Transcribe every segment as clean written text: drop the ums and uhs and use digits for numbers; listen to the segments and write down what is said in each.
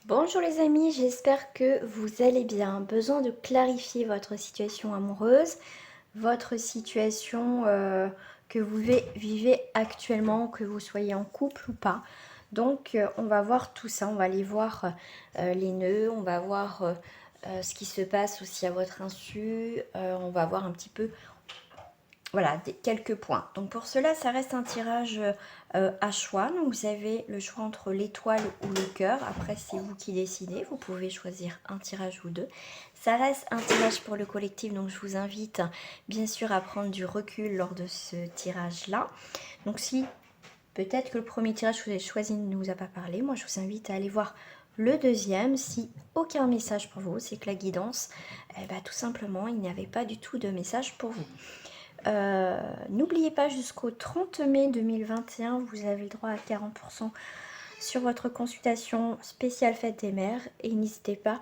Bonjour les amis, j'espère que vous allez bien. Besoin de clarifier votre situation amoureuse, votre situation que vous vivez actuellement, que vous soyez en couple ou pas. Donc on va voir tout ça, on va aller voir les nœuds, on va voir ce qui se passe aussi à votre insu, on va voir un petit peu voilà, quelques points. Donc pour cela, ça reste un tirage à choix. Donc vous avez le choix entre l'étoile ou le cœur. Après, c'est vous qui décidez. Vous pouvez choisir un tirage ou deux. Ça reste un tirage pour le collectif. Donc je vous invite bien sûr à prendre du recul lors de ce tirage-là. Donc si peut-être que le premier tirage que vous avez choisi ne vous a pas parlé, moi je vous invite à aller voir le deuxième. Si aucun message pour vous, c'est que la guidance, tout simplement, il n'y avait pas du tout de message pour vous. N'oubliez pas, jusqu'au 30 mai 2021, vous avez le droit à 40% sur votre consultation spéciale fête des mères. Et n'hésitez pas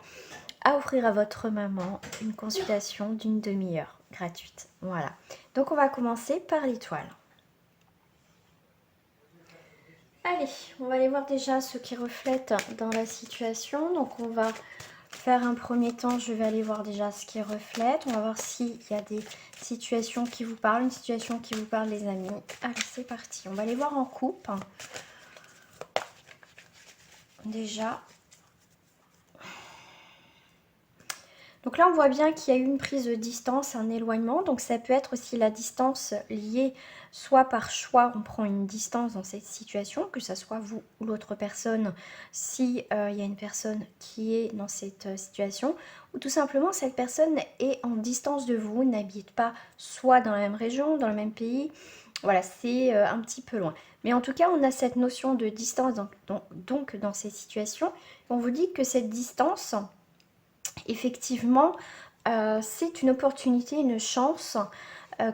à offrir à votre maman une consultation d'une demi-heure gratuite. Voilà. Donc on va commencer par l'étoile. Allez, on va aller voir déjà ce qui reflète dans la situation. Donc on va faire un premier temps, je vais aller voir déjà ce qui reflète. On va voir s'il y a des situations qui vous parlent, une situation qui vous parle les amis. Allez, c'est parti. On va aller voir en coupe. Déjà. Donc là, on voit bien qu'il y a eu une prise de distance, un éloignement. Donc ça peut être aussi la distance liée, soit par choix, on prend une distance dans cette situation, que ce soit vous ou l'autre personne, si il y a une personne qui est dans cette situation, ou tout simplement cette personne est en distance de vous, n'habite pas soit dans la même région, dans le même pays. Voilà, c'est un petit peu loin. Mais en tout cas, on a cette notion de distance donc dans ces situations. On vous dit que cette distance, effectivement, c'est une opportunité, une chance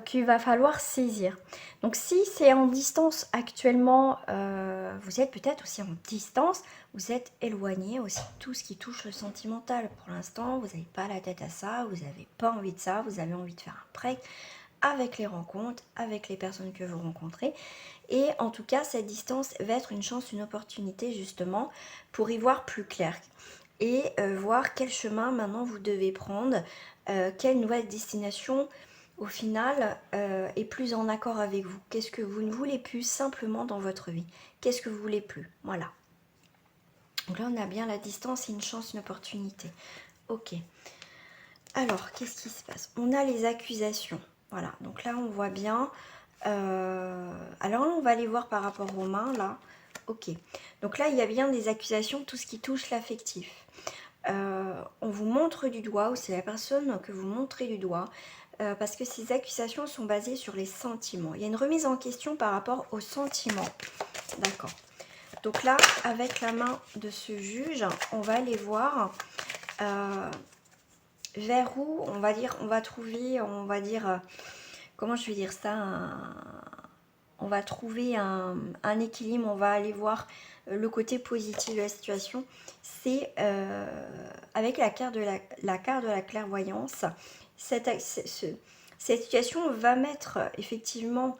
qu'il va falloir saisir. Donc si c'est en distance actuellement, vous êtes peut-être aussi en distance, vous êtes éloigné aussi de tout ce qui touche le sentimental. Pour l'instant, vous n'avez pas la tête à ça, vous n'avez pas envie de ça, vous avez envie de faire un break avec les rencontres, avec les personnes que vous rencontrez. Et en tout cas, cette distance va être une chance, une opportunité justement pour y voir plus clair et voir quel chemin maintenant vous devez prendre, quelle nouvelle destination au final est plus en accord avec vous. Qu'est-ce que vous ne voulez plus simplement dans votre vie? Qu'est-ce que vous voulez plus? Voilà. Donc là, on a bien la distance et une chance, une opportunité. Ok. Alors, qu'est-ce qui se passe? On a les accusations. Voilà. Donc là, on voit bien. Alors là, on va aller voir par rapport aux mains, là. Ok. Donc là, il y a bien des accusations, tout ce qui touche l'affectif. On vous montre du doigt, ou c'est la personne que vous montrez du doigt, parce que ces accusations sont basées sur les sentiments. Il y a une remise en question par rapport aux sentiments. D'accord. Donc là, avec la main de ce juge, on va aller voir vers où, on va trouver, comment je vais dire ça, on va trouver un équilibre, on va aller voir le côté positif de la situation. C'est avec la carte de la clairvoyance, cette situation va mettre effectivement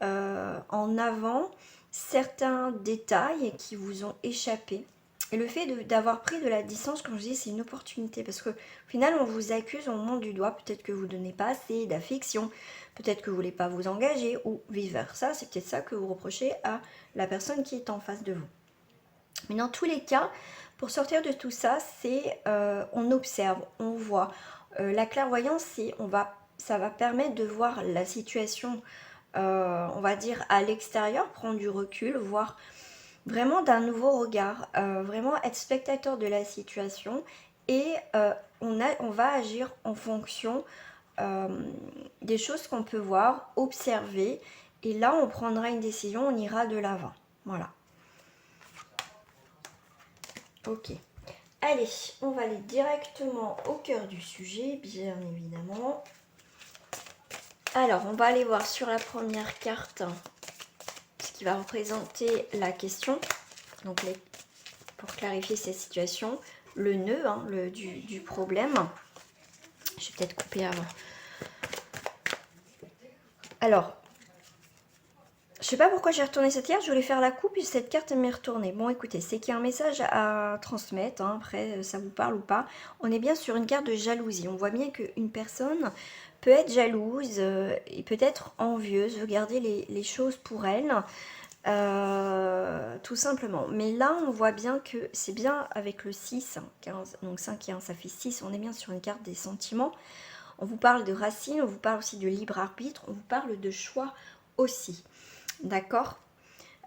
en avant certains détails qui vous ont échappé. Et le fait d'avoir pris de la distance, comme je dis, c'est une opportunité. Parce qu'au final, on vous accuse, on monte du doigt. Peut-être que vous ne donnez pas assez d'affection. Peut-être que vous ne voulez pas vous engager. Ou vice-versa. C'est peut-être ça que vous reprochez à la personne qui est en face de vous. Mais dans tous les cas, pour sortir de tout ça, c'est on observe, on voit. La clairvoyance, ça va permettre de voir la situation, on va dire, à l'extérieur, prendre du recul, voir vraiment d'un nouveau regard, vraiment être spectateur de la situation et on va agir en fonction des choses qu'on peut voir, observer et là on prendra une décision, on ira de l'avant. Voilà. Ok. Allez, on va aller directement au cœur du sujet, bien évidemment. Alors, on va aller voir sur la première carte ce qui va représenter la question. Donc, pour clarifier cette situation, le nœud du problème. Je vais peut-être couper avant. Alors, sais pas pourquoi j'ai retourné cette carte, je voulais faire la coupe et cette carte m'est retournée. Bon écoutez, c'est qu'il y a un message à transmettre, hein, après ça vous parle ou pas. On est bien sur une carte de jalousie. On voit bien qu'une personne peut être jalouse et peut-être envieuse, veut garder les choses pour elle. Tout simplement. Mais là, on voit bien que c'est bien avec le 6, 15, donc 5 et 1, ça fait 6. On est bien sur une carte des sentiments. On vous parle de racines, on vous parle aussi de libre arbitre, on vous parle de choix aussi. D'accord.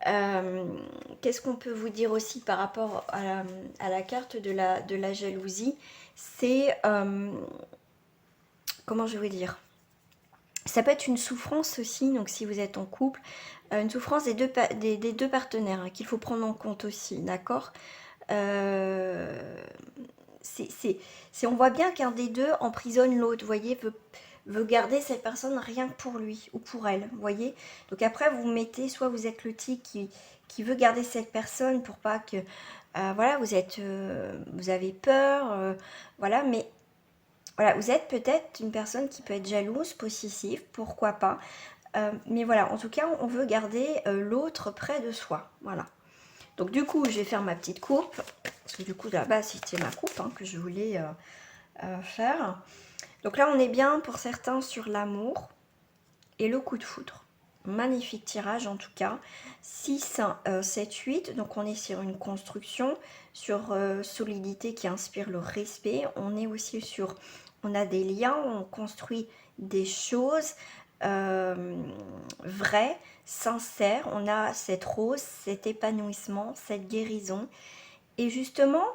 Qu'est-ce qu'on peut vous dire aussi par rapport à la carte de la jalousie? C'est, comment je vais dire, ça peut être une souffrance aussi, donc si vous êtes en couple, une souffrance des deux partenaires, hein, qu'il faut prendre en compte aussi, d'accord. On voit bien qu'un des deux emprisonne l'autre, vous voyez, veut garder cette personne rien que pour lui ou pour elle, vous voyez. Donc après, vous mettez, soit vous êtes le type qui veut garder cette personne pour pas que, voilà, vous avez peur, voilà, mais voilà, vous êtes peut-être une personne qui peut être jalouse, possessive, pourquoi pas. Mais voilà, en tout cas, on veut garder l'autre près de soi, voilà. Donc du coup, je vais faire ma petite coupe, parce que du coup, là-bas, c'était ma coupe hein, que je voulais faire. Donc là, on est bien pour certains sur l'amour et le coup de foudre. Magnifique tirage en tout cas. 6, 7, 8. Donc on est sur une construction, sur solidité qui inspire le respect. On est aussi sur, on a des liens, on construit des choses vraies, sincères. On a cette rose, cet épanouissement, cette guérison. Et justement,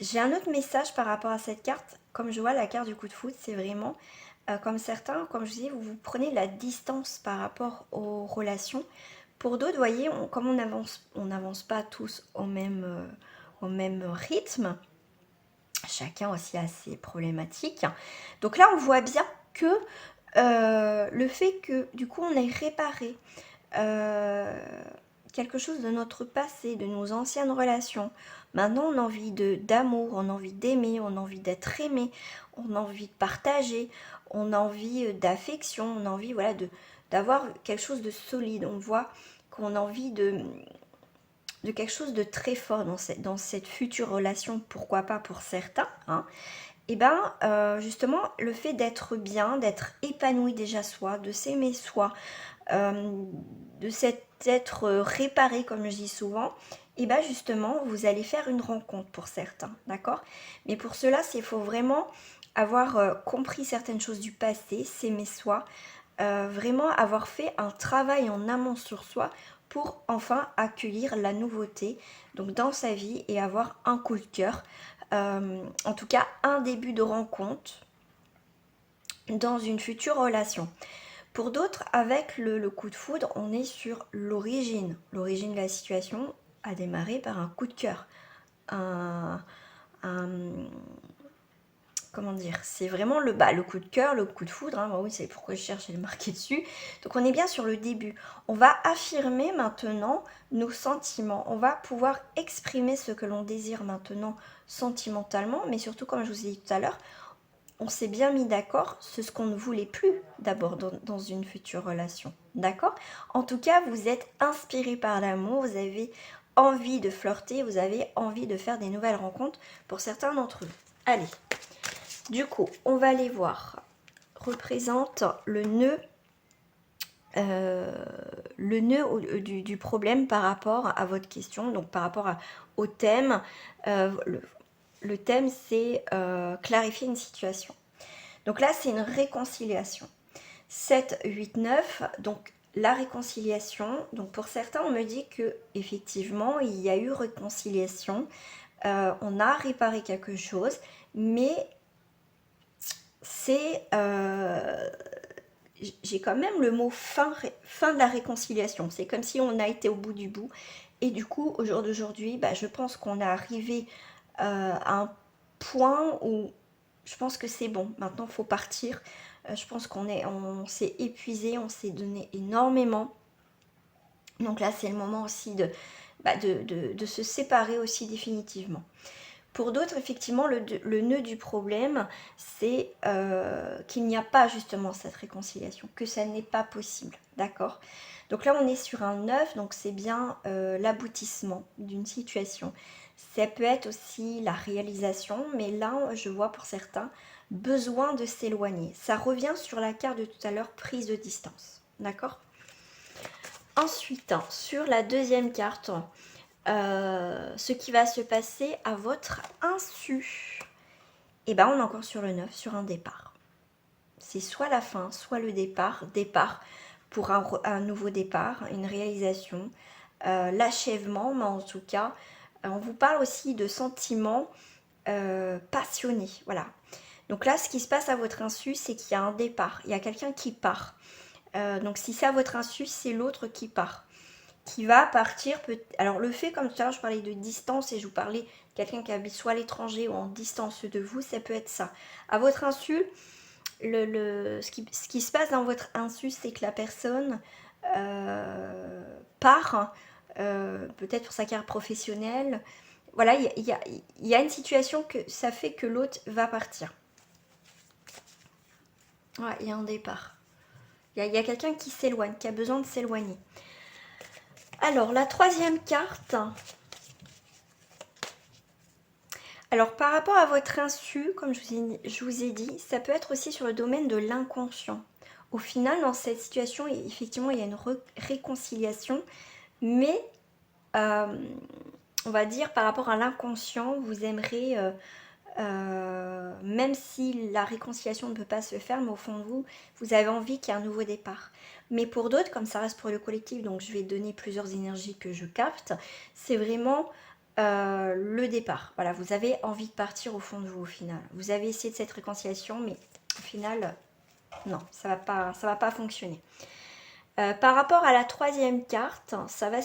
j'ai un autre message par rapport à cette carte. Comme je vois la carte du coup de foudre, c'est vraiment comme certains, comme je dis, vous prenez la distance par rapport aux relations. Pour d'autres, vous voyez, comme on n'avance pas tous au même rythme, chacun aussi a ses problématiques. Donc là, on voit bien que le fait que du coup on ait réparé quelque chose de notre passé, de nos anciennes relations. Maintenant, on a envie d'amour, on a envie d'aimer, on a envie d'être aimé, on a envie de partager, on a envie d'affection, on a envie voilà, d'avoir quelque chose de solide. On voit qu'on a envie de quelque chose de très fort dans cette future relation, pourquoi pas pour certains. Hein. Et bien, justement, le fait d'être bien, d'être épanoui déjà soi, de s'aimer soi, de s'être réparé, comme je dis souvent, et bien justement, vous allez faire une rencontre pour certains, d'accord. Mais pour cela, il faut vraiment avoir compris certaines choses du passé, s'aimer soi, vraiment avoir fait un travail en amont sur soi pour enfin accueillir la nouveauté donc dans sa vie et avoir un coup de cœur, en tout cas un début de rencontre dans une future relation. Pour d'autres, avec le coup de foudre, on est sur l'origine. L'origine de la situation a démarré par un coup de cœur. Comment dire, c'est vraiment le coup de cœur, le coup de foudre. Hein, oui, c'est pourquoi je cherche à le marquer dessus. Donc on est bien sur le début. On va affirmer maintenant nos sentiments. On va pouvoir exprimer ce que l'on désire maintenant sentimentalement. Mais surtout, comme je vous ai dit tout à l'heure, on s'est bien mis d'accord sur ce qu'on ne voulait plus d'abord dans une future relation. D'accord? En tout cas, vous êtes inspiré par l'amour, vous avez envie de flirter, vous avez envie de faire des nouvelles rencontres pour certains d'entre eux. Allez, du coup, on va aller voir. Représente le nœud du problème par rapport à votre question, donc par rapport au thème. Le thème, c'est clarifier une situation. Donc là, c'est une réconciliation. 7, 8, 9, donc la réconciliation. Donc pour certains, on me dit que effectivement, il y a eu réconciliation. On a réparé quelque chose, mais c'est... j'ai quand même le mot fin de la réconciliation. C'est comme si on a été au bout du bout. Et du coup, au jour d'aujourd'hui, je pense qu'on est arrivé à un point où je pense que c'est bon. Maintenant, il faut partir. Je pense on s'est épuisé, on s'est donné énormément. Donc là, c'est le moment aussi de se séparer aussi définitivement. Pour d'autres, effectivement, le nœud du problème, c'est qu'il n'y a pas justement cette réconciliation, que ça n'est pas possible, d'accord? Donc là, on est sur un 9, donc c'est bien l'aboutissement d'une situation. Ça peut être aussi la réalisation, mais là, je vois pour certains, besoin de s'éloigner. Ça revient sur la carte de tout à l'heure, prise de distance, d'accord? Ensuite, sur la deuxième carte, ce qui va se passer à votre insu. Et ben on est encore sur le 9, sur un départ. C'est soit la fin, soit le départ. Départ pour un nouveau départ, une réalisation, l'achèvement, mais en tout cas, on vous parle aussi de sentiments passionnés. Voilà. Donc là, ce qui se passe à votre insu, c'est qu'il y a un départ. Il y a quelqu'un qui part. Donc si c'est à votre insu, c'est l'autre qui part. Qui va partir. Alors le fait, comme tout à l'heure, je parlais de distance et je vous parlais de quelqu'un qui habite soit à l'étranger ou en distance de vous, ça peut être ça. À votre insu, ce qui se passe dans votre insu, c'est que la personne part, peut-être pour sa carrière professionnelle. Voilà, il y a une situation que ça fait que l'autre va partir. Ouais, il y a un départ. Il y a quelqu'un qui s'éloigne, qui a besoin de s'éloigner. Alors, la troisième carte. Alors, par rapport à votre insu, comme je vous ai dit, ça peut être aussi sur le domaine de l'inconscient. Au final, dans cette situation, effectivement, il y a une réconciliation, mais on va dire par rapport à l'inconscient, vous aimeriez, même si la réconciliation ne peut pas se faire, mais au fond de vous, vous avez envie qu'il y ait un nouveau départ. Mais pour d'autres, comme ça reste pour le collectif, donc je vais donner plusieurs énergies que je capte, c'est vraiment le départ. Voilà, vous avez envie de partir au fond de vous au final. Vous avez essayé de cette réconciliation, mais au final, non, ça va pas fonctionner. Par rapport à la troisième carte, ça va,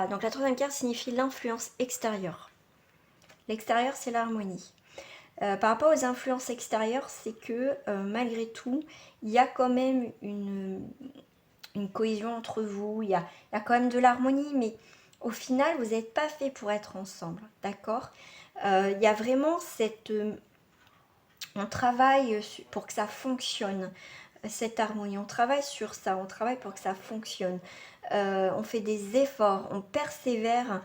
donc la troisième carte signifie l'influence extérieure. L'extérieur, c'est l'harmonie. Par rapport aux influences extérieures, c'est que malgré tout, il y a quand même une cohésion entre vous, il y a quand même de l'harmonie, mais au final, vous n'êtes pas fait pour être ensemble, d'accord? Il y a vraiment cette... on travaille pour que ça fonctionne, cette harmonie, on travaille sur ça, on travaille pour que ça fonctionne. On fait des efforts, on persévère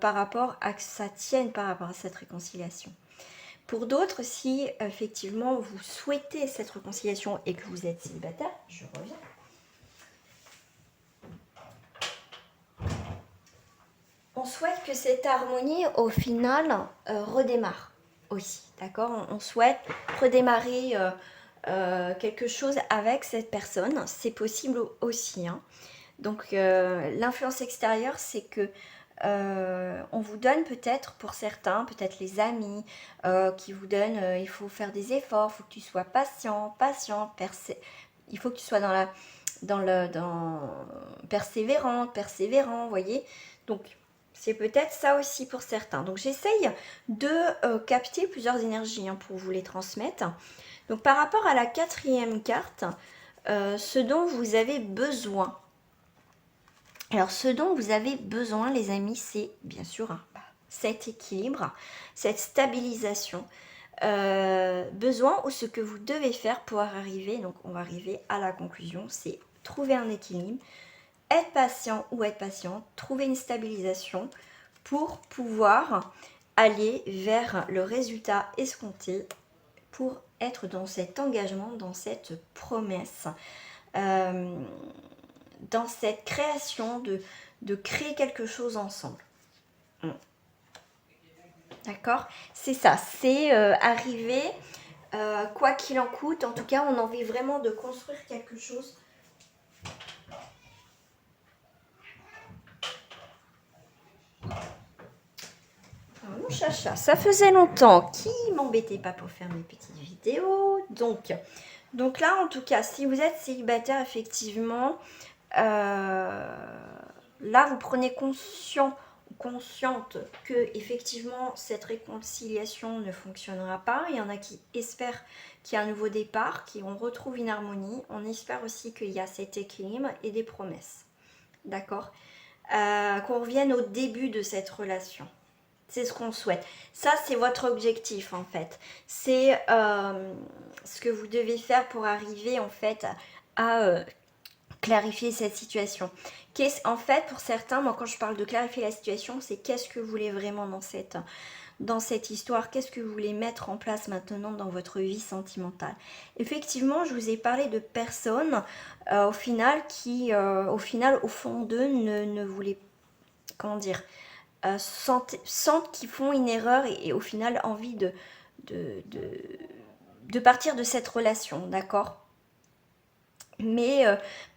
par rapport à que ça tienne par rapport à cette réconciliation. Pour d'autres, si effectivement vous souhaitez cette réconciliation et que vous êtes célibataire, je reviens. On souhaite que cette harmonie, au final, redémarre aussi, d'accord? On souhaite redémarrer quelque chose avec cette personne, c'est possible aussi, hein. Donc l'influence extérieure, c'est que on vous donne peut-être pour certains, peut-être les amis qui vous donnent, il faut faire des efforts, il faut que tu sois patient, il faut que tu sois persévérant, vous voyez. Donc c'est peut-être ça aussi pour certains. Donc j'essaye de capter plusieurs énergies pour vous les transmettre. Donc par rapport à la quatrième carte, ce dont vous avez besoin. Alors ce dont vous avez besoin les amis, c'est bien sûr cet équilibre, cette stabilisation. Besoin ou ce que vous devez faire pour arriver, donc on va arriver à la conclusion, c'est trouver un équilibre, être patient ou être patiente, trouver une stabilisation pour pouvoir aller vers le résultat escompté, pour être dans cet engagement, dans cette promesse, dans cette création de créer quelque chose ensemble. D'accord? C'est ça, c'est arriver, quoi qu'il en coûte, en tout cas on a envie vraiment de construire quelque chose. Alors, mon chacha, ça faisait longtemps qu'il m'embêtait pas pour faire mes petites vidéos. Donc là, en tout cas, si vous êtes célibataire, effectivement, là, vous prenez consciente que effectivement cette réconciliation ne fonctionnera pas. Il y en a qui espèrent qu'il y a un nouveau départ, qu'on retrouve une harmonie. On espère aussi qu'il y a cet équilibre et des promesses. D'accord? Qu'on revienne au début de cette relation. C'est ce qu'on souhaite. Ça, c'est votre objectif, en fait. C'est ce que vous devez faire pour arriver, en fait, à clarifier cette situation. En fait, pour certains, moi, quand je parle de clarifier la situation, c'est qu'est-ce que vous voulez vraiment dans cette histoire, qu'est-ce que vous voulez mettre en place maintenant dans votre vie sentimentale. Effectivement, je vous ai parlé de personnes, au final, au fond d'eux, ne voulaient, comment dire, sentent qu'ils font une erreur et au final envie de, de, de partir de cette relation, d'accord? Mais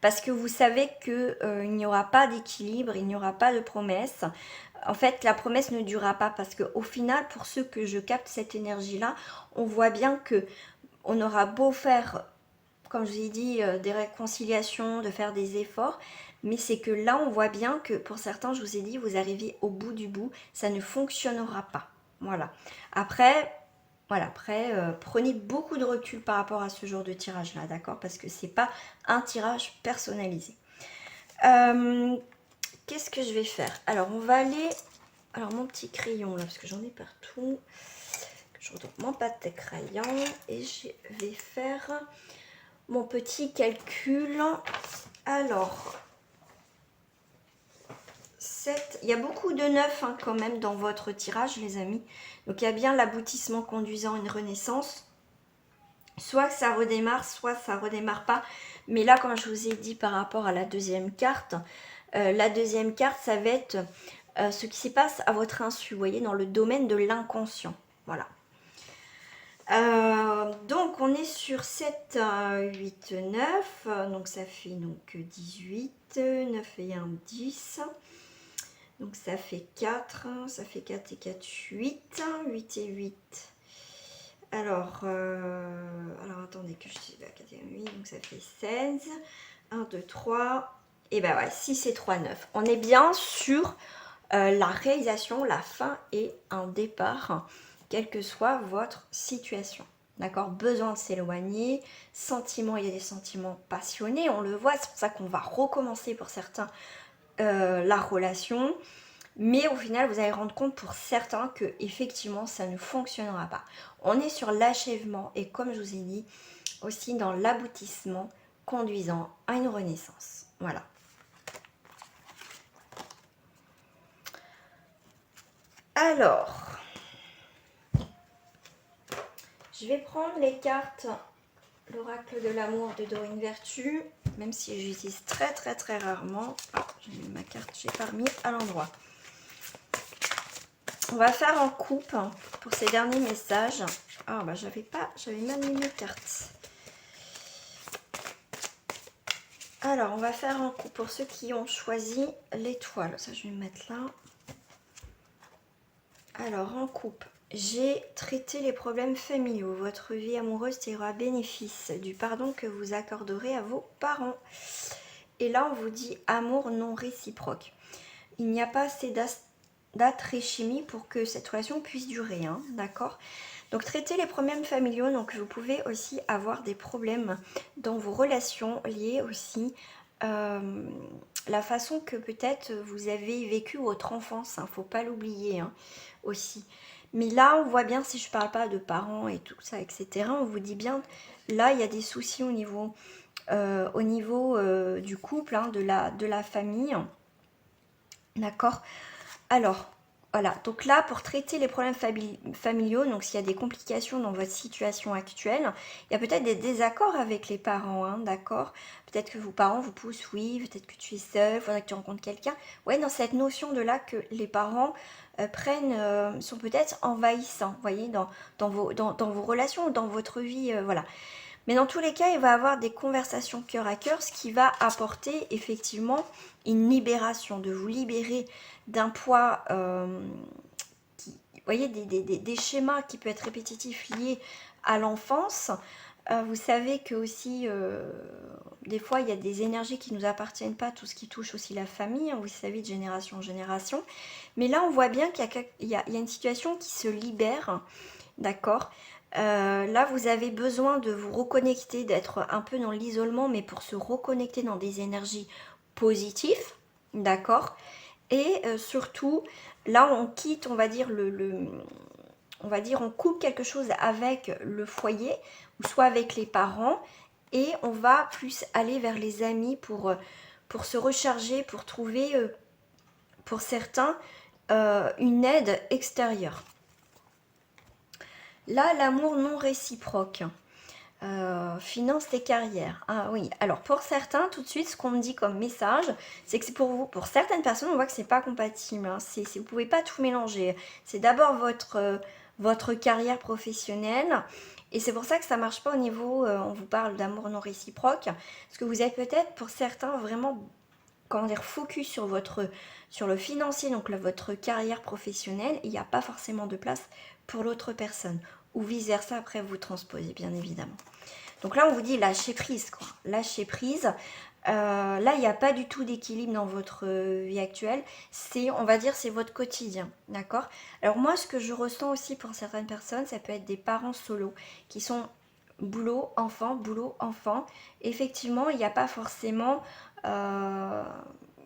parce que vous savez qu'il n'y aura pas d'équilibre, il n'y aura pas de promesse. En fait, la promesse ne durera pas parce qu'au final, pour ceux que je capte cette énergie-là, on voit bien que on aura beau faire, comme je vous ai dit, des réconciliations, de faire des efforts, mais c'est que là, on voit bien que pour certains, je vous ai dit, vous arrivez au bout du bout, ça ne fonctionnera pas. Voilà. Après, prenez beaucoup de recul par rapport à ce genre de tirage-là, d'accord? Parce que c'est pas un tirage personnalisé. Qu'est-ce que je vais faire? Alors, on va aller... Alors, mon petit crayon, là, parce que j'en ai partout. Je retrouve mon pâte à crayon et je vais faire mon petit calcul. Alors, il y a beaucoup de 9 hein, quand même dans votre tirage, les amis. Donc, il y a bien l'aboutissement conduisant à une renaissance. Soit ça redémarre, soit ça redémarre pas. Mais là, comme je vous ai dit par rapport à la deuxième carte, ça va être ce qui se passe à votre insu, vous voyez, dans le domaine de l'inconscient. Voilà. Donc, on est sur 7, 8, 9. Donc, ça fait donc 18. 9 et 1, 10. Donc, ça fait 4. Ça fait 4 et 4, 8. 8 et 8. Alors attendez que je suis à 4 et 8, donc ça fait 16. 1, 2, 3. Et ben ouais, 6 et 3, 9. On est bien sur la réalisation, la fin et un départ, quelle que soit votre situation. D'accord? Besoin de s'éloigner, sentiments, il y a des sentiments passionnés, on le voit, c'est pour ça qu'on va recommencer pour certains la relation. Mais au final, vous allez rendre compte pour certains que effectivement, ça ne fonctionnera pas. On est sur l'achèvement et comme je vous ai dit, aussi dans l'aboutissement conduisant à une renaissance. Voilà. Alors, je vais prendre les cartes l'oracle de l'amour de Dorine Vertu, même si j'utilise très rarement. Ah, j'ai mis ma carte, j'ai pas remis à l'endroit. On va faire en coupe pour ces derniers messages. Ah bah j'avais mal mis mes cartes. Alors on va faire en coupe pour ceux qui ont choisi l'étoile. Ça je vais me mettre là. Alors en coupe, j'ai traité les problèmes familiaux. Votre vie amoureuse tirera à bénéfice du pardon que vous accorderez à vos parents. Et là on vous dit amour non réciproque. Il n'y a pas assez d'attrachimie pour que cette relation puisse durer, hein, d'accord? Donc traiter les problèmes familiaux, donc vous pouvez aussi avoir des problèmes dans vos relations liés aussi la façon que peut-être vous avez vécu votre enfance, hein, faut pas l'oublier hein, aussi. Mais là on voit bien, si je parle pas de parents et tout ça, etc., on vous dit bien, là il y a des soucis au niveau du couple, hein, de la famille, d'accord? Alors, voilà, donc là, pour traiter les problèmes familiaux, donc s'il y a des complications dans votre situation actuelle, il y a peut-être des désaccords avec les parents, hein, d'accord? Peut-être que vos parents vous poussent, oui, peut-être que tu es seule, il faudrait que tu rencontres quelqu'un. Ouais, dans cette notion de là que les parents sont peut-être envahissants, vous voyez, dans vos relations, dans votre vie, voilà. Mais dans tous les cas, il va y avoir des conversations cœur à cœur, ce qui va apporter effectivement une libération, de vous libérer d'un poids, vous voyez, des schémas qui peuvent être répétitifs liés à l'enfance. Vous savez que aussi, des fois, il y a des énergies qui ne nous appartiennent pas, tout ce qui touche aussi la famille, hein, vous savez, de génération en génération. Mais là, on voit bien qu'il y a une situation qui se libère, d'accord? Là, vous avez besoin de vous reconnecter, d'être un peu dans l'isolement, mais pour se reconnecter dans des énergies positives, d'accord? Et surtout, Là, on quitte, on va dire, on coupe quelque chose avec le foyer, ou soit avec les parents, et on va plus aller vers les amis pour se recharger, pour trouver, pour certains, une aide extérieure. Là, l'amour non réciproque. Finance et carrière. Ah oui, alors pour certains, tout de suite, ce qu'on me dit comme message, c'est que c'est pour vous. Pour certaines personnes, on voit que c'est pas compatible. Hein. Vous pouvez pas tout mélanger. C'est d'abord votre carrière professionnelle. Et c'est pour ça que ça marche pas au niveau, on vous parle d'amour non réciproque. Parce que vous êtes peut-être, pour certains, vraiment, comment dire, focus sur le financier, donc votre carrière professionnelle. Il n'y a pas forcément de place pour l'autre personne. Ou vice versa, après vous transposez, bien évidemment. Donc là, on vous dit lâcher prise, quoi. Lâcher prise. Là, il n'y a pas du tout d'équilibre dans votre vie actuelle. C'est, on va dire, c'est votre quotidien, d'accord? Alors moi, ce que je ressens aussi pour certaines personnes, ça peut être des parents solos qui sont boulot, enfant, boulot, enfant. Effectivement, il n'y a pas forcément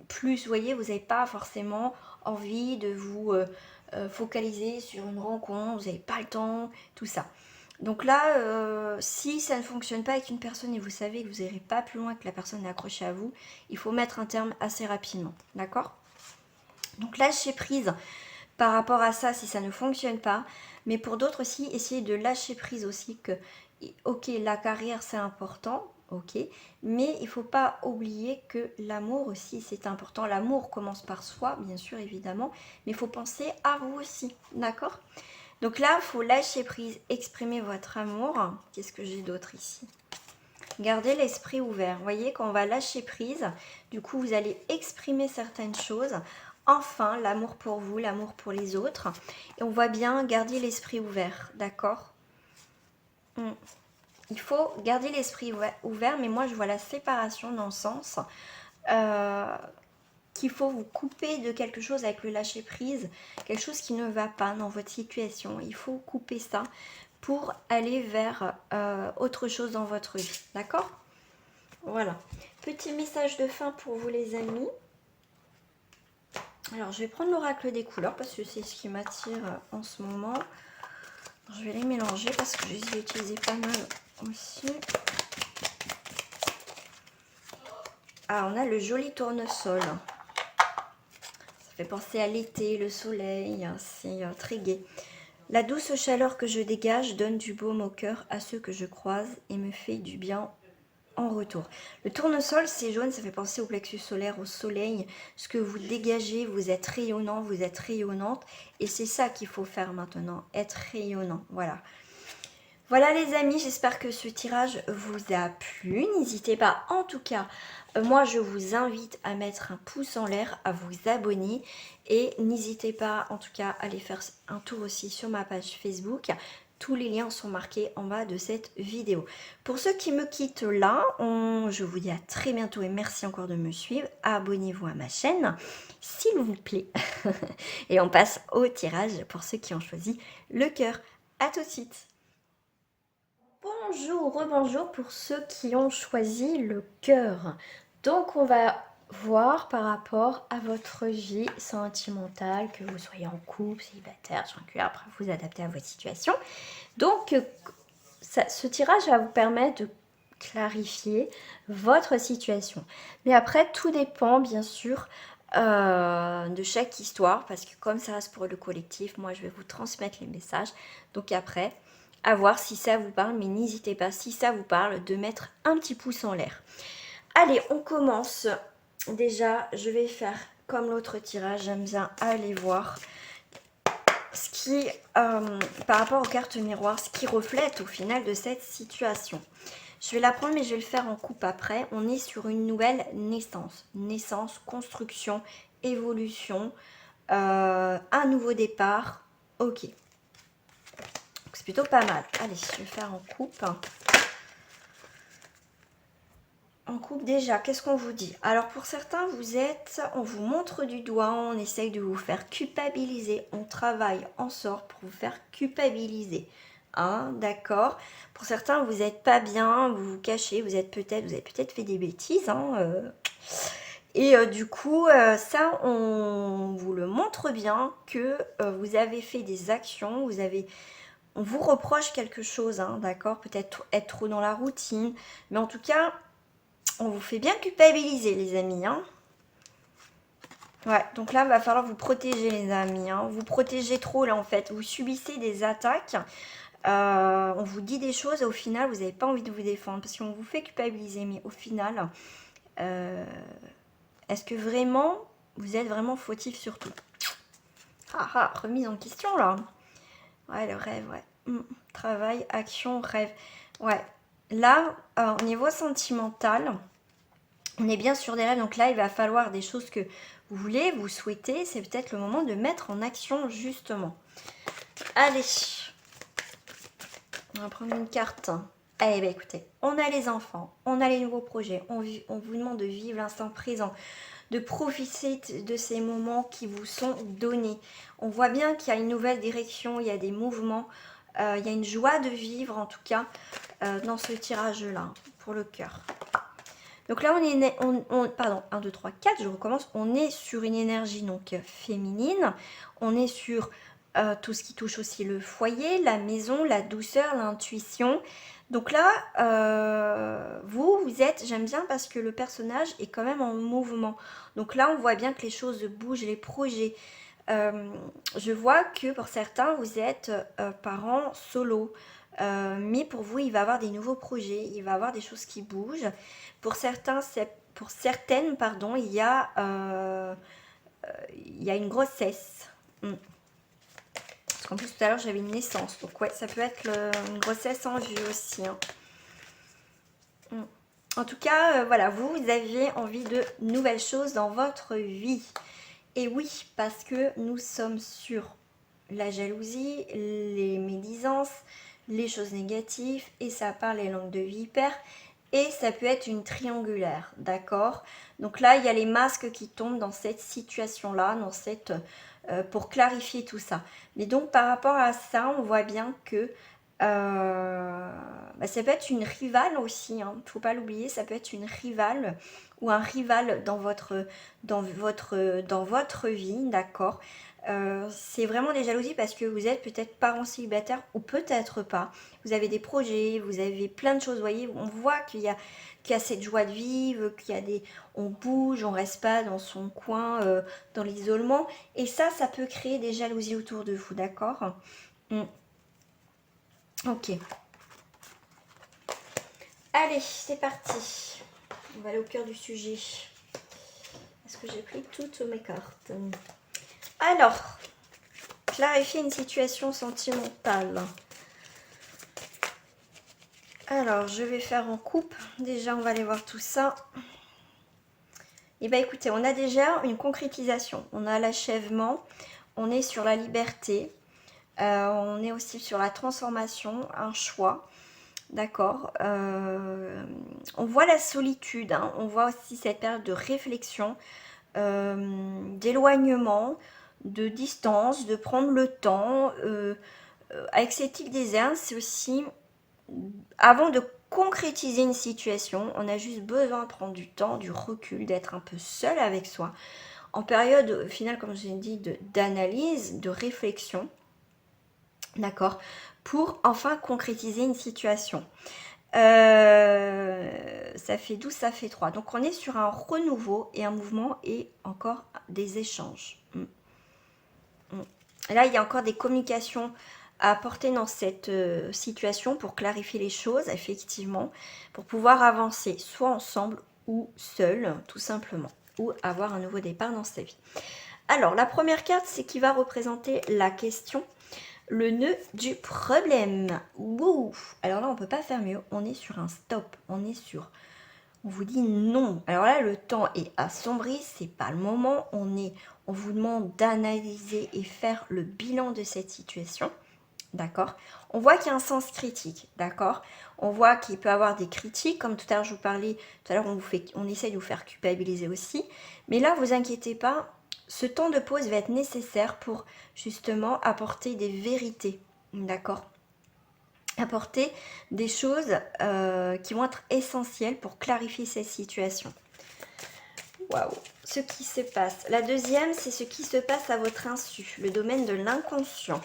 plus, vous voyez, vous n'avez pas forcément envie de vous focaliser sur une rencontre, vous n'avez pas le temps, tout ça. Donc là, si ça ne fonctionne pas avec une personne et vous savez que vous n'irez pas plus loin, que la personne est accrochée à vous, il faut mettre un terme assez rapidement, d'accord? Donc lâcher prise par rapport à ça si ça ne fonctionne pas, mais pour d'autres aussi, essayez de lâcher prise aussi que, ok, la carrière c'est important, ok, mais il ne faut pas oublier que l'amour aussi c'est important. L'amour commence par soi, bien sûr, évidemment, mais il faut penser à vous aussi, d'accord? Donc là, il faut lâcher prise, exprimer votre amour. Qu'est-ce que j'ai d'autre ici? Gardez l'esprit ouvert. Vous voyez, quand on va lâcher prise, du coup, vous allez exprimer certaines choses. Enfin, l'amour pour vous, l'amour pour les autres. Et on voit bien garder l'esprit ouvert, d'accord? Il faut garder l'esprit ouvert, mais moi, je vois la séparation dans le sens qu'il faut vous couper de quelque chose avec le lâcher prise, quelque chose qui ne va pas dans votre situation. Il faut couper ça pour aller vers autre chose dans votre vie, d'accord? Voilà. Petit message de fin pour vous les amis. Alors je vais prendre l'oracle des couleurs parce que c'est ce qui m'attire en ce moment. Je vais les mélanger parce que je les ai utilisés pas mal aussi. Ah, on a le joli tournesol. Ça fait penser à l'été, le soleil, c'est très gai. La douce chaleur que je dégage donne du baume au cœur à ceux que je croise et me fait du bien en retour. Le tournesol, c'est jaune, ça fait penser au plexus solaire, au soleil. Ce que vous dégagez, vous êtes rayonnant, vous êtes rayonnante. Et c'est ça qu'il faut faire maintenant, être rayonnant. Voilà. Voilà les amis, j'espère que ce tirage vous a plu. N'hésitez pas, en tout cas, moi je vous invite à mettre un pouce en l'air, à vous abonner. Et n'hésitez pas, en tout cas, à aller faire un tour aussi sur ma page Facebook. Tous les liens sont marqués en bas de cette vidéo. Pour ceux qui me quittent là, je vous dis à très bientôt et merci encore de me suivre. Abonnez-vous à ma chaîne, s'il vous plaît. Et on passe au tirage pour ceux qui ont choisi le cœur. À tout de suite. Bonjour, rebonjour pour ceux qui ont choisi le cœur. Donc on va voir par rapport à votre vie sentimentale, que vous soyez en couple, célibataire, tranquille, après vous adaptez à votre situation. Donc ce tirage va vous permettre de clarifier votre situation. Mais après tout dépend bien sûr de chaque histoire, parce que comme ça reste pour le collectif, moi je vais vous transmettre les messages. Donc après, à voir si ça vous parle, mais n'hésitez pas, si ça vous parle, de mettre un petit pouce en l'air. Allez, on commence. Déjà, je vais faire comme l'autre tirage, j'aime bien aller voir ce qui, par rapport aux cartes miroirs, ce qui reflète au final de cette situation. Je vais la prendre, mais je vais le faire en coupe après. On est sur une nouvelle naissance. Naissance, construction, évolution, un nouveau départ. Ok. C'est plutôt pas mal. Allez, je vais faire en coupe. En coupe déjà, qu'est-ce qu'on vous dit? Alors pour certains, on vous montre du doigt, on essaye de vous faire culpabiliser. On travaille en sort pour vous faire culpabiliser. Hein, d'accord. Pour certains, vous n'êtes pas bien, vous vous cachez, vous avez peut-être fait des bêtises. Hein, Et du coup, ça, on vous le montre bien que vous avez fait des actions, on vous reproche quelque chose, hein, d'accord? Peut-être être trop dans la routine, mais en tout cas, on vous fait bien culpabiliser, les amis, hein. Ouais, donc là, il va falloir vous protéger, les amis, hein. Vous protégez trop, là, en fait. Vous subissez des attaques. On vous dit des choses et au final, vous n'avez pas envie de vous défendre parce qu'on vous fait culpabiliser. Mais au final, est-ce que vraiment, vous êtes vraiment fautif sur tout? Remise en question, là. Ouais, le rêve, ouais. Travail, action, rêve. Ouais. Là, au niveau sentimental, on est bien sur des rêves. Donc là, il va falloir des choses que vous voulez, vous souhaitez. C'est peut-être le moment de mettre en action, justement. Allez. On va prendre une carte. Eh bien, écoutez, on a les enfants, on a les nouveaux projets. On vous demande de vivre l'instant présent, de profiter de ces moments qui vous sont donnés. On voit bien qu'il y a une nouvelle direction, il y a des mouvements. Il y a une joie de vivre, en tout cas, dans ce tirage-là, pour le cœur. Donc là, pardon, 1, 2, 3, 4, je recommence. On est sur une énergie donc féminine. On est sur tout ce qui touche aussi le foyer, la maison, la douceur, l'intuition. Donc là, vous êtes, j'aime bien parce que le personnage est quand même en mouvement. Donc là, on voit bien que les choses bougent, les projets. Je vois que pour certains, vous êtes parents solo. Mais pour vous, il va y avoir des nouveaux projets, il va y avoir des choses qui bougent. Pour certaines, pardon, il y a une grossesse. Parce qu'en plus, tout à l'heure, j'avais une naissance. Donc ouais, ça peut être une grossesse en vue aussi. Hein. En tout cas, voilà, vous aviez envie de nouvelles choses dans votre vie. Et oui, parce que nous sommes sur la jalousie, les médisances, les choses négatives, et ça parle les langues de vipère, et ça peut être une triangulaire, d'accord? Donc là, il y a les masques qui tombent dans cette situation-là, pour clarifier tout ça. Mais donc, par rapport à ça, on voit bien que ça peut être une rivale aussi, hein, faut pas l'oublier, ça peut être une rivale ou un rival dans votre vie, d'accord. C'est vraiment des jalousies parce que vous êtes peut-être parents célibataires ou peut-être pas. Vous avez des projets, vous avez plein de choses, vous voyez, on voit qu'il y a cette joie de vivre, on bouge, on reste pas dans son coin, dans l'isolement. Et ça peut créer des jalousies autour de vous, d'accord? Ok. Allez, c'est parti. On va aller au cœur du sujet. Est-ce que j'ai pris toutes mes cartes? Alors, clarifier une situation sentimentale. Alors, je vais faire en coupe. Déjà, on va aller voir tout ça. Et bien, écoutez, on a déjà une concrétisation. On a l'achèvement. On est sur la liberté. On est aussi sur la transformation, un choix. D'accord. On voit la solitude, hein. On voit aussi cette période de réflexion, d'éloignement, de distance, de prendre le temps. Avec cette île déserte, c'est aussi, avant de concrétiser une situation, on a juste besoin de prendre du temps, du recul, d'être un peu seul avec soi. En période, au final, comme je l'ai dit, d'analyse, de réflexion, d'accord, pour enfin concrétiser une situation. Ça fait 12, ça fait 3. Donc on est sur un renouveau et un mouvement et encore des échanges. Là, il y a encore des communications à apporter dans cette situation pour clarifier les choses, effectivement, pour pouvoir avancer soit ensemble ou seul, tout simplement, ou avoir un nouveau départ dans sa vie. Alors, la première carte, c'est qui va représenter la question. Le nœud du problème. Wouh! Alors là, on ne peut pas faire mieux. On est sur un stop. On vous dit non. Alors là, le temps est assombri. C'est pas le moment. On vous demande d'analyser et faire le bilan de cette situation. D'accord? On voit qu'il y a un sens critique. D'accord? On voit qu'il peut y avoir des critiques. Comme tout à l'heure, je vous parlais. Tout à l'heure, on essaie de vous faire culpabiliser aussi. Mais là, vous inquiétez pas. Ce temps de pause va être nécessaire pour justement apporter des vérités, d'accord? Apporter des choses qui vont être essentielles pour clarifier cette situation. Waouh, ce qui se passe. La deuxième, c'est ce qui se passe à votre insu, le domaine de l'inconscient.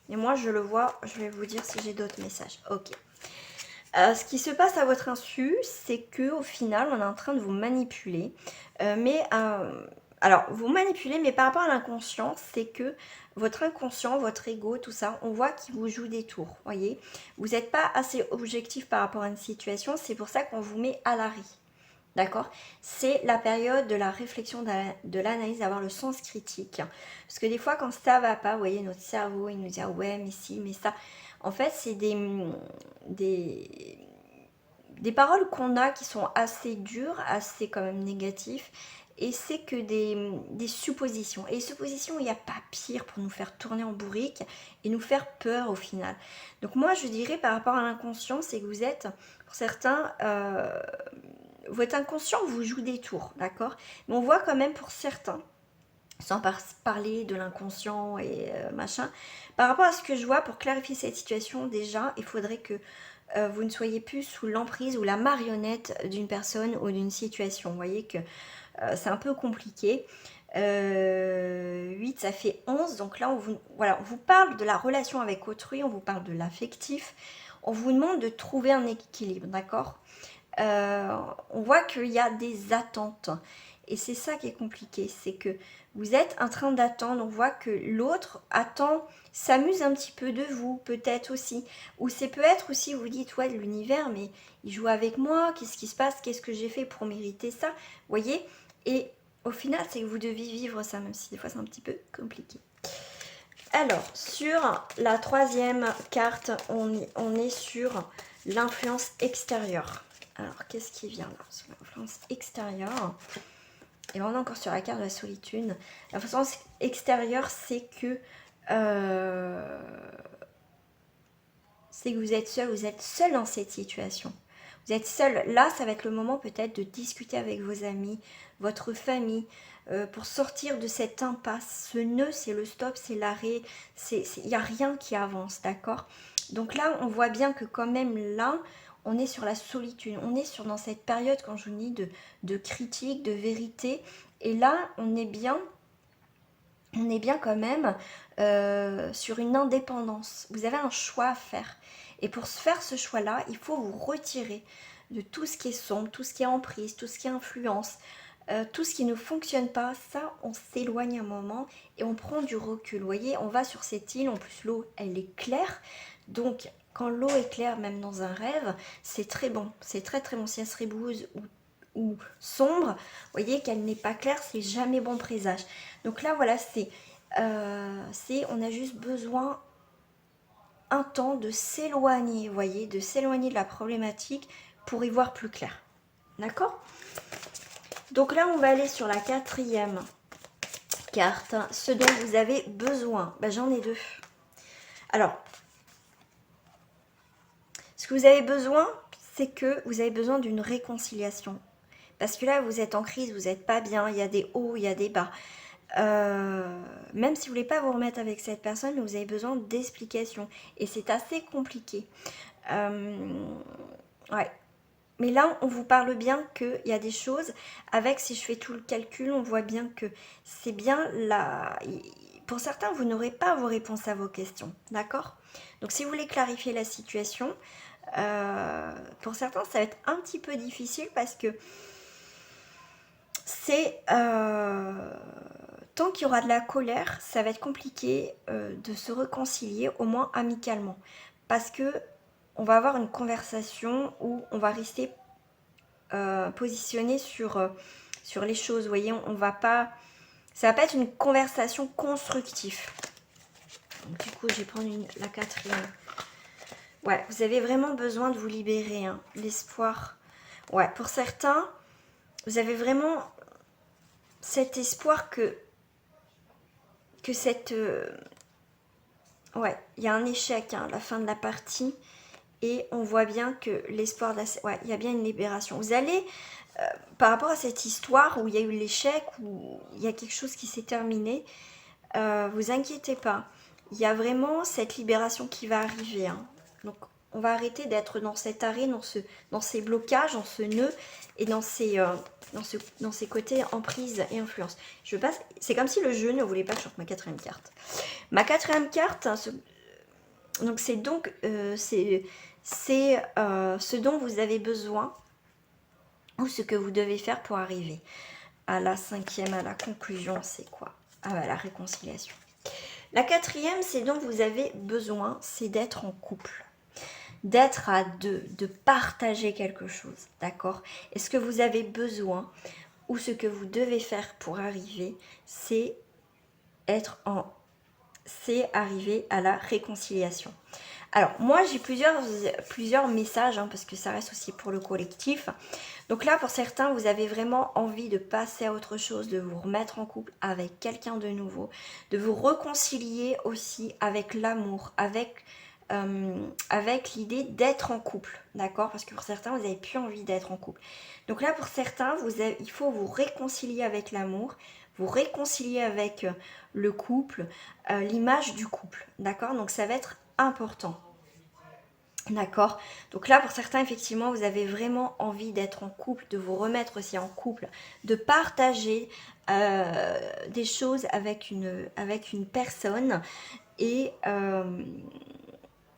Et moi, je le vois, je vais vous dire si j'ai d'autres messages. Ok. Ce qui se passe à votre insu, c'est que au final, on est en train de vous manipuler. Alors, vous manipulez, mais par rapport à l'inconscient, c'est que votre inconscient, votre ego, tout ça, on voit qu'il vous joue des tours, voyez. Vous n'êtes pas assez objectif par rapport à une situation, c'est pour ça qu'on vous met à l'arrêt. D'accord? C'est la période de la réflexion, de l'analyse, d'avoir le sens critique. Parce que des fois, quand ça va pas, vous voyez, notre cerveau, il nous dit, ah ouais, mais si, mais ça. En fait, c'est des paroles qu'on a qui sont assez dures, assez quand même négatives. Et c'est que des suppositions. Et les suppositions, il n'y a pas pire pour nous faire tourner en bourrique et nous faire peur au final. Donc moi, je dirais par rapport à l'inconscient, c'est que vous êtes, pour certains, votre inconscient vous joue des tours, d'accord? Mais on voit quand même pour certains, sans parler de l'inconscient et machin, par rapport à ce que je vois, pour clarifier cette situation, déjà, il faudrait que vous ne soyez plus sous l'emprise ou la marionnette d'une personne ou d'une situation. Vous voyez que c'est un peu compliqué. 8, ça fait 11. Donc là, voilà, on vous parle de la relation avec autrui, on vous parle de l'affectif. On vous demande de trouver un équilibre, d'accord? On voit qu'il y a des attentes. Et c'est ça qui est compliqué, c'est que vous êtes en train d'attendre, on voit que l'autre attend, s'amuse un petit peu de vous, peut-être aussi. Ou c'est peut-être aussi, vous dites, ouais, de l'univers, mais il joue avec moi, qu'est-ce qui se passe, qu'est-ce que j'ai fait pour mériter ça, vous voyez? Et au final, c'est que vous devez vivre ça, même si des fois c'est un petit peu compliqué. Alors, sur la troisième carte, on est sur l'influence extérieure. Alors, qu'est-ce qui vient là sur l'influence extérieure? Et on est encore sur la carte de la solitude. L'influence extérieure, c'est que vous êtes seul dans cette situation. Vous êtes seul. Là, ça va être le moment peut-être de discuter avec vos amis, votre famille, pour sortir de cette impasse. Ce nœud, c'est le stop, c'est l'arrêt. Il n'y a rien qui avance, d'accord? Donc là, on voit bien que quand même là, on est sur la solitude. On est dans cette période, quand je vous dis, de critique, de vérité. Et là, on est bien quand même sur une indépendance. Vous avez un choix à faire. Et pour faire ce choix-là, il faut vous retirer de tout ce qui est sombre, tout ce qui est emprise, tout ce qui est influence, tout ce qui ne fonctionne pas. Ça, on s'éloigne un moment et on prend du recul. Vous voyez, on va sur cette île, en plus l'eau, elle est claire. Donc, quand l'eau est claire, même dans un rêve, c'est très bon. C'est très très bon. Si elle se rébouze ou sombre, vous voyez qu'elle n'est pas claire, c'est jamais bon présage. Donc là, voilà, on a juste besoin un temps de s'éloigner, vous voyez, de s'éloigner de la problématique pour y voir plus clair. D'accord? Donc là, on va aller sur la quatrième carte, ce dont vous avez besoin. Ben, j'en ai deux. Alors, ce que vous avez besoin, c'est que vous avez besoin d'une réconciliation. Parce que là, vous êtes en crise, vous n'êtes pas bien, il y a des hauts, il y a des bas. Même si vous voulez pas vous remettre avec cette personne, vous avez besoin d'explications. Et c'est assez compliqué. Ouais. Mais là, on vous parle bien qu'il y a des choses. Avec, si je fais tout le calcul, on voit bien que c'est bien là. Pour certains, vous n'aurez pas vos réponses à vos questions. D'accord? Donc, si vous voulez clarifier la situation, pour certains, ça va être un petit peu difficile parce que c'est... tant qu'il y aura de la colère, ça va être compliqué de se réconcilier, au moins amicalement. Parce que on va avoir une conversation où on va rester positionné sur les choses. Vous voyez, on va pas... Ça va pas être une conversation constructive. Donc, du coup, je vais prendre la quatrième. Ouais, vous avez vraiment besoin de vous libérer. Hein. L'espoir. Ouais, pour certains, vous avez vraiment cet espoir que cette... ouais, il y a un échec à la fin de la partie. Et on voit bien que l'espoir... Ouais, il y a bien une libération. Vous allez... par rapport à cette histoire où il y a eu l'échec, où il y a quelque chose qui s'est terminé, vous inquiétez pas. Il y a vraiment cette libération qui va arriver. Hein. Donc, on va arrêter d'être dans cet arrêt, dans ces blocages, dans ce nœud et dans ces côtés emprise et influence. C'est comme si le jeu ne voulait pas que je sorte ma quatrième carte. Ma quatrième carte, hein, c'est ce dont vous avez besoin ou ce que vous devez faire pour arriver à la cinquième, à la conclusion. C'est quoi? Ah bah, la réconciliation. La quatrième, c'est dont vous avez besoin, c'est d'être en couple, d'être à deux, de partager quelque chose, d'accord? Et ce que vous avez besoin ou ce que vous devez faire pour arriver, c'est arriver à la réconciliation. Alors, moi, j'ai plusieurs messages, hein, parce que ça reste aussi pour le collectif. Donc là, pour certains, vous avez vraiment envie de passer à autre chose, de vous remettre en couple avec quelqu'un de nouveau, de vous réconcilier aussi avec l'amour, avec l'idée d'être en couple, d'accord? Parce que pour certains, vous n'avez plus envie d'être en couple. Donc là, pour certains, il faut vous réconcilier avec l'amour, vous réconcilier avec le couple, l'image du couple, d'accord? Donc ça va être important. D'accord. Donc là, pour certains, effectivement, vous avez vraiment envie d'être en couple, de vous remettre aussi en couple, de partager des choses avec une personne et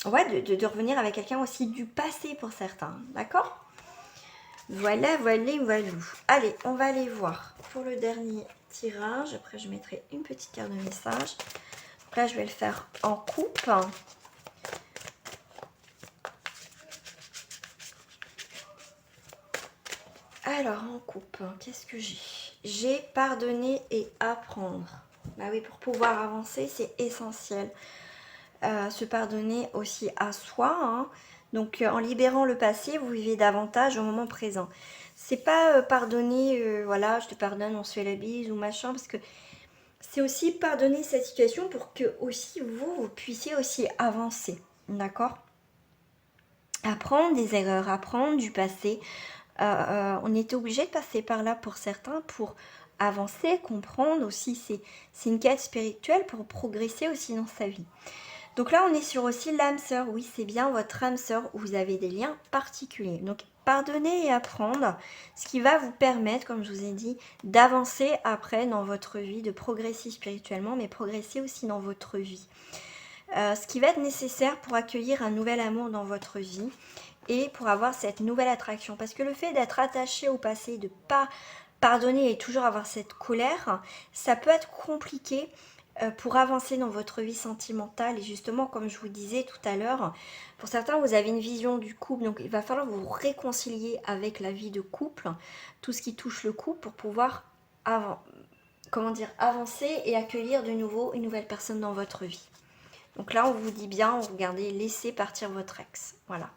ouais, de revenir avec quelqu'un aussi du passé pour certains. D'accord. Voilà. Allez, on va aller voir pour le dernier tirage. Après, je mettrai une petite carte de message. Donc là, je vais le faire en coupe. Alors, en coupe, qu'est-ce que j'ai? J'ai pardonné et apprendre. Bah oui, pour pouvoir avancer, c'est essentiel. Se pardonner aussi à soi. Hein. Donc, en libérant le passé, vous vivez davantage au moment présent. C'est pas pardonner, voilà, je te pardonne, on se fait la bise ou machin, parce que c'est aussi pardonner cette situation pour que aussi vous puissiez aussi avancer. D'accord? Apprendre des erreurs, apprendre du passé. On était obligé de passer par là pour certains pour avancer, comprendre aussi. C'est une quête spirituelle pour progresser aussi dans sa vie. Donc là, on est sur aussi l'âme sœur. Oui, c'est bien votre âme sœur où vous avez des liens particuliers. Donc, pardonner et apprendre, ce qui va vous permettre, comme je vous ai dit, d'avancer après dans votre vie, de progresser spirituellement, mais progresser aussi dans votre vie. Ce qui va être nécessaire pour accueillir un nouvel amour dans votre vie et pour avoir cette nouvelle attraction. Parce que le fait d'être attaché au passé, de ne pas pardonner et toujours avoir cette colère, ça peut être compliqué pour avancer dans votre vie sentimentale. Et justement, comme je vous disais tout à l'heure, pour certains, vous avez une vision du couple, donc il va falloir vous réconcilier avec la vie de couple, tout ce qui touche le couple, pour pouvoir avancer et accueillir de nouveau une nouvelle personne dans votre vie. Donc là, on vous dit bien, regardez, laissez partir votre ex. Voilà.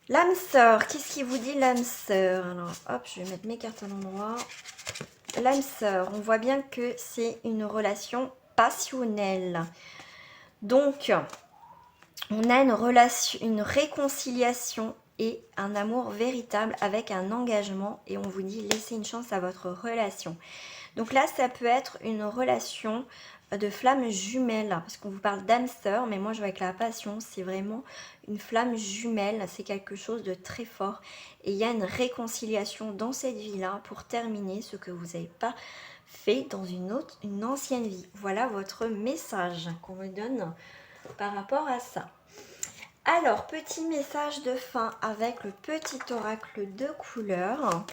L'âme sœur, qu'est-ce qui vous dit l'âme sœur? Alors, hop, je vais mettre mes cartes à l'endroit. L'âme sœur, on voit bien que c'est une relation passionnelle. Donc, on a une réconciliation et un amour véritable avec un engagement. Et on vous dit, laissez une chance à votre relation. Donc là, ça peut être une relation de flamme jumelle, parce qu'on vous parle d'âme sœur, mais moi je vois avec la passion, c'est vraiment une flamme jumelle, c'est quelque chose de très fort. Et il y a une réconciliation dans cette vie-là pour terminer ce que vous n'avez pas fait dans une ancienne vie. Voilà votre message qu'on me donne par rapport à ça. Alors, petit message de fin avec le petit oracle de couleur.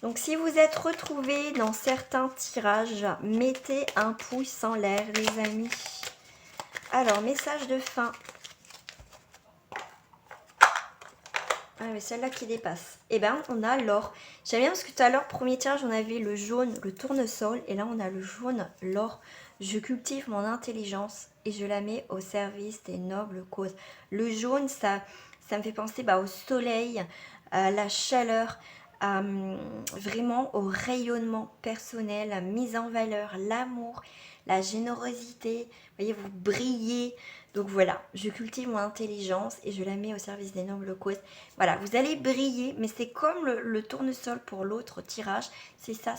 Donc, si vous êtes retrouvés dans certains tirages, mettez un pouce en l'air, les amis. Alors, message de fin. Ah, mais celle-là qui dépasse. Eh bien, on a l'or. J'aime bien parce que tout à l'heure, premier tirage, on avait le jaune, le tournesol. Et là, on a le jaune, l'or. Je cultive mon intelligence et je la mets au service des nobles causes. Le jaune, ça me fait penser au soleil, à la chaleur, vraiment au rayonnement personnel, la mise en valeur, l'amour, la générosité. Vous voyez, vous brillez. Donc voilà, je cultive mon intelligence et je la mets au service des nobles causes. Voilà, vous allez briller, mais c'est comme le tournesol pour l'autre tirage. C'est ça,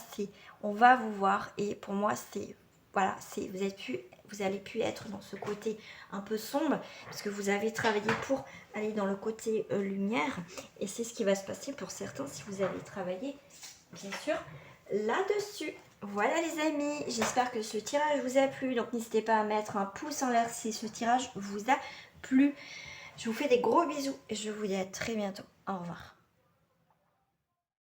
on va vous voir. Et pour moi, c'est voilà, vous allez plus être dans ce côté un peu sombre, parce que vous avez travaillé pour aller dans le côté lumière, et c'est ce qui va se passer pour certains si vous avez travaillé, bien sûr, là-dessus. Voilà les amis, j'espère que ce tirage vous a plu, donc n'hésitez pas à mettre un pouce en l'air si ce tirage vous a plu. Je vous fais des gros bisous et je vous dis à très bientôt. Au revoir.